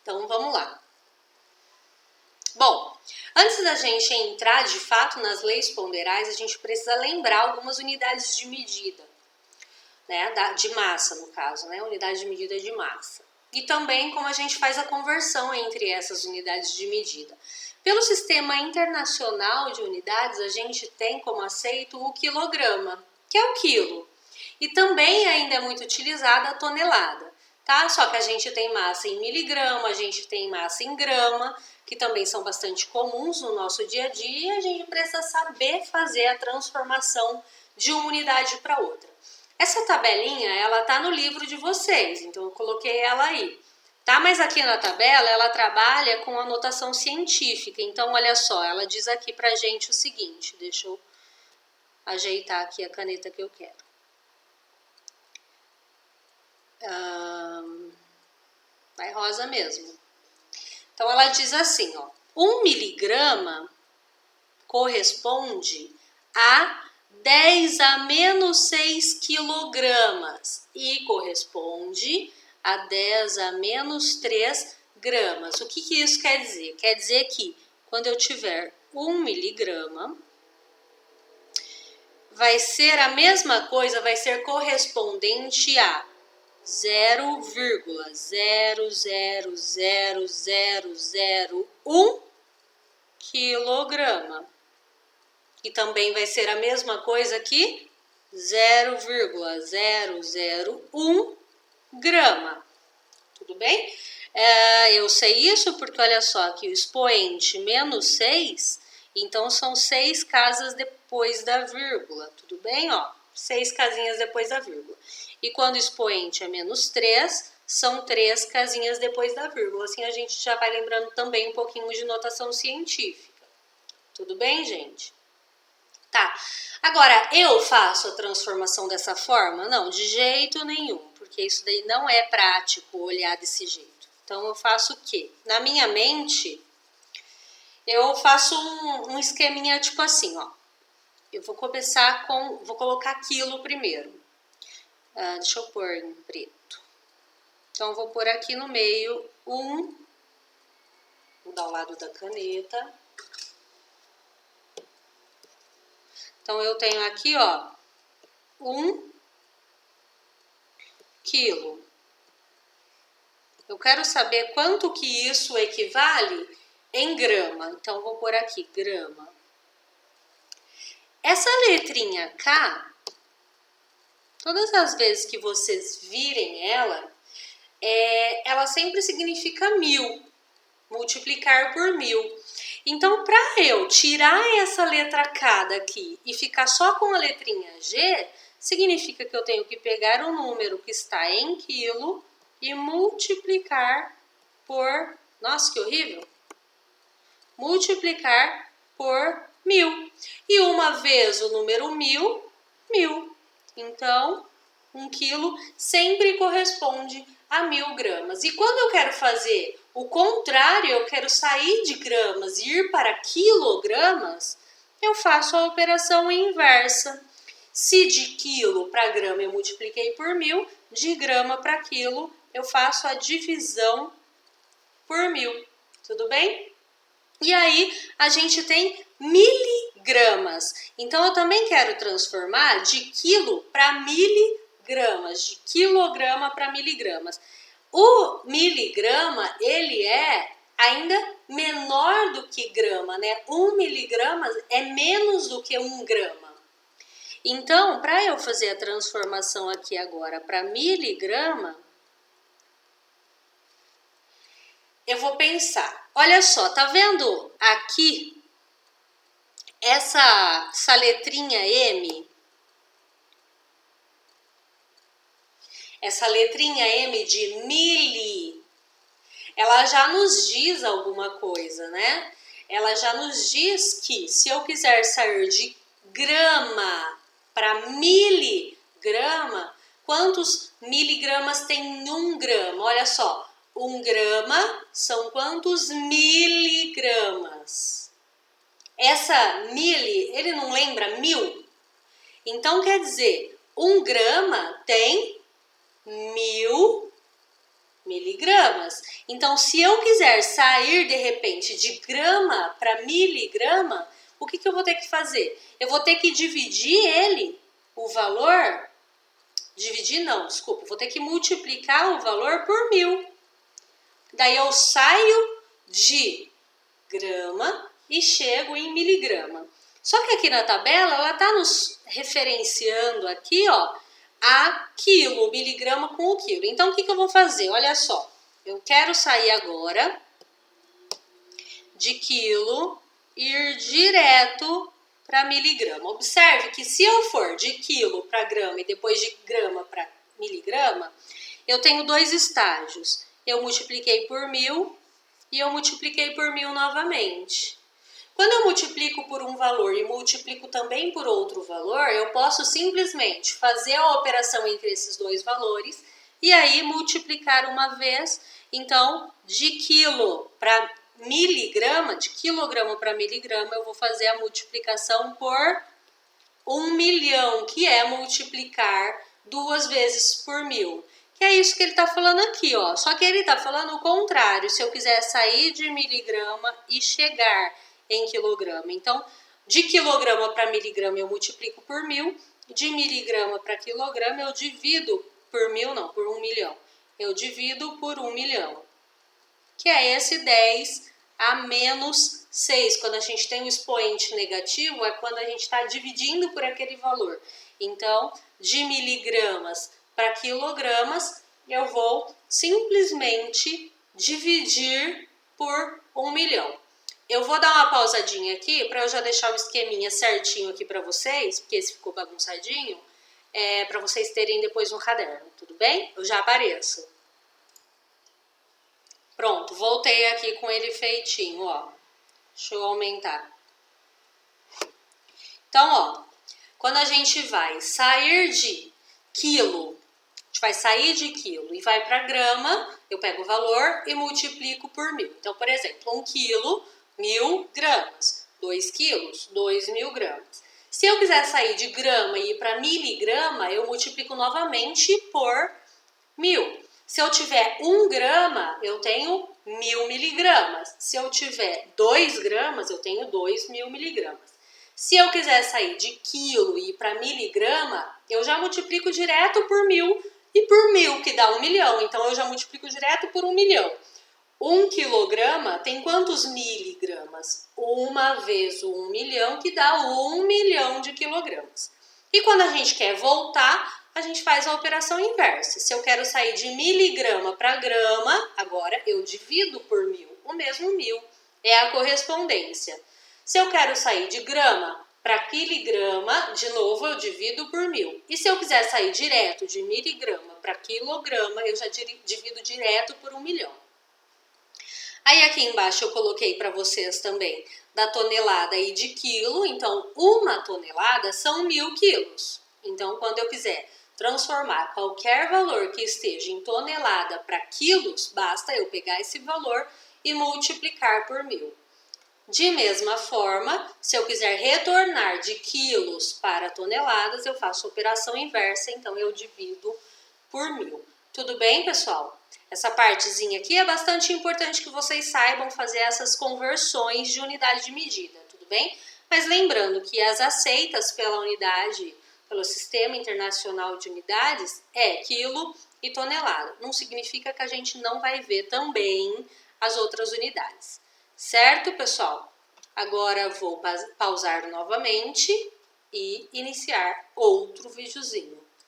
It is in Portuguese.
Então, vamos lá. Bom, antes da gente entrar de fato nas leis ponderais, a gente precisa lembrar algumas unidades de medida, né? De massa, no caso, né? Unidade de medida de massa. E também como a gente faz a conversão entre essas unidades de medida. Pelo sistema internacional de unidades, a gente tem como aceito o quilograma, que é o quilo. E também ainda é muito utilizada a tonelada, tá? Só que a gente tem massa em miligrama, a gente tem massa em grama, que também são bastante comuns no nosso dia a dia, e a gente precisa saber fazer a transformação de uma unidade para outra. Essa tabelinha, ela tá no livro de vocês, então eu coloquei ela aí. Tá? Mas aqui na tabela, ela trabalha com a notação científica. Então, olha só, ela diz aqui pra gente o seguinte. Deixa eu ajeitar aqui a caneta que eu quero. Vai rosa mesmo. Então, ela diz assim, ó. 1 miligrama corresponde a 10 a menos 6 quilogramas e corresponde a 10 a menos 3 gramas. O que isso quer dizer? Quer dizer que quando eu tiver 1 miligrama, vai ser a mesma coisa, vai ser correspondente a 0,0000001 quilograma. E também vai ser a mesma coisa que 0,001 grama. Tudo bem? Eu sei isso porque, olha só, aqui o expoente menos 6, então são 6 casas depois da vírgula. Tudo bem? Ó, 6 casinhas depois da vírgula. E quando o expoente é menos 3, são 3 casinhas depois da vírgula. Assim a gente já vai lembrando também um pouquinho de notação científica. Tudo bem, gente? Tá, agora eu faço a transformação dessa forma? Não, de jeito nenhum, porque isso daí não é prático olhar desse jeito. Então eu faço o quê? Na minha mente, eu faço um esqueminha tipo assim, ó. Eu vou começar vou colocar quilo primeiro. Deixa eu pôr em preto. Então eu vou pôr aqui no meio vou dar o lado da caneta. Então, eu tenho aqui, ó, 1 quilo. Eu quero saber quanto que isso equivale em grama. Então, vou pôr aqui, grama. Essa letrinha K, todas as vezes que vocês virem ela, ela sempre significa 1000. Multiplicar por 1000. Então, para eu tirar essa letra K daqui e ficar só com a letrinha G, significa que eu tenho que pegar o número que está em quilo e multiplicar por... Nossa, que horrível! Multiplicar por 1000. E uma vez o número 1000, 1000. Então, 1 quilo sempre corresponde a 1000 gramas. E quando eu quero fazer o contrário, eu quero sair de gramas e ir para quilogramas, eu faço a operação inversa. Se de quilo para grama eu multipliquei por 1000, de grama para quilo eu faço a divisão por 1000. Tudo bem? E aí a gente tem miligramas. Então eu também quero transformar de quilo para miligramas, de quilograma para miligramas. O miligrama, ele é ainda menor do que grama, né? 1 miligrama é menos do que 1 grama. Então, para eu fazer a transformação aqui agora para miligrama, eu vou pensar. Olha só, tá vendo aqui essa letrinha M? Essa letrinha M de mili, ela já nos diz alguma coisa, né? Ela já nos diz que se eu quiser sair de grama para miligrama, quantos miligramas tem 1 grama? Olha só, 1 grama são quantos miligramas? Essa mili, ele não lembra 1000? Então, quer dizer, 1 grama tem 1000 miligramas. Então, se eu quiser sair, de repente, de grama para miligrama, o que eu vou ter que fazer? Eu vou ter que dividir ele, o valor... Dividir não, desculpa. Vou ter que multiplicar o valor por 1000. Daí eu saio de grama e chego em miligrama. Só que aqui na tabela, ela está nos referenciando aqui, ó, a quilo, miligrama com o quilo. Então, o que eu vou fazer? Olha só, eu quero sair agora de quilo, ir direto para miligrama. Observe que se eu for de quilo para grama e depois de grama para miligrama, eu tenho dois estágios. Eu multipliquei por 1000 e eu multipliquei por 1000 novamente. Quando eu multiplico por um valor e multiplico também por outro valor, eu posso simplesmente fazer a operação entre esses dois valores e aí multiplicar uma vez. Então, de quilo para miligrama, de quilograma para miligrama, eu vou fazer a multiplicação por 1 milhão, que é multiplicar 2 vezes por 1000. Que é isso que ele está falando aqui, ó. Só que ele está falando o contrário. Se eu quiser sair de miligrama e chegar em quilograma. Então, de quilograma para miligrama eu multiplico por 1000. De miligrama para quilograma eu divido por 1000, não, por 1 milhão. Eu divido por 1 milhão. Que é esse 10 a menos 6. Quando a gente tem um expoente negativo, é quando a gente está dividindo por aquele valor. Então, de miligramas para quilogramas, eu vou simplesmente dividir por 1 milhão. Eu vou dar uma pausadinha aqui para eu já deixar o esqueminha certinho aqui para vocês, porque esse ficou bagunçadinho, para vocês terem depois no caderno, tudo bem? Eu já apareço. Pronto, voltei aqui com ele feitinho, ó. Deixa eu aumentar. Então, ó, quando a gente vai sair de quilo, a gente vai sair de quilo e vai para grama, eu pego o valor e multiplico por 1000. Então, por exemplo, 1 quilo, 1000 gramas. 2 quilos, 2000 gramas. Se eu quiser sair de grama e ir para miligrama, eu multiplico novamente por 1000. Se eu tiver 1 grama, eu tenho 1000 miligramas. Se eu tiver 2 gramas, eu tenho 2000 miligramas. Se eu quiser sair de quilo e ir para miligrama, eu já multiplico direto por 1000 e por 1000, que dá 1 milhão. Então, eu já multiplico direto por 1 milhão. 1 quilograma tem quantos miligramas? 1 vezes 1 milhão, que dá 1 milhão de quilogramas. E quando a gente quer voltar, a gente faz a operação inversa. Se eu quero sair de miligrama para grama, agora eu divido por 1000. O mesmo 1000 é a correspondência. Se eu quero sair de grama para quiligrama, de novo eu divido por 1000. E se eu quiser sair direto de miligrama para quilograma, eu já divido direto por 1 milhão. Aí aqui embaixo eu coloquei para vocês também da tonelada e de quilo. Então, 1 tonelada são 1000 quilos. Então, quando eu quiser transformar qualquer valor que esteja em tonelada para quilos, basta eu pegar esse valor e multiplicar por 1000. De mesma forma, se eu quiser retornar de quilos para toneladas, eu faço a operação inversa, então eu divido por 1000. Tudo bem, pessoal? Essa partezinha aqui é bastante importante que vocês saibam fazer essas conversões de unidade de medida, tudo bem? Mas lembrando que as aceitas pela unidade, pelo Sistema Internacional de Unidades, é quilo e tonelada. Não significa que a gente não vai ver também as outras unidades. Certo, pessoal? Agora vou pausar novamente e iniciar outro videozinho.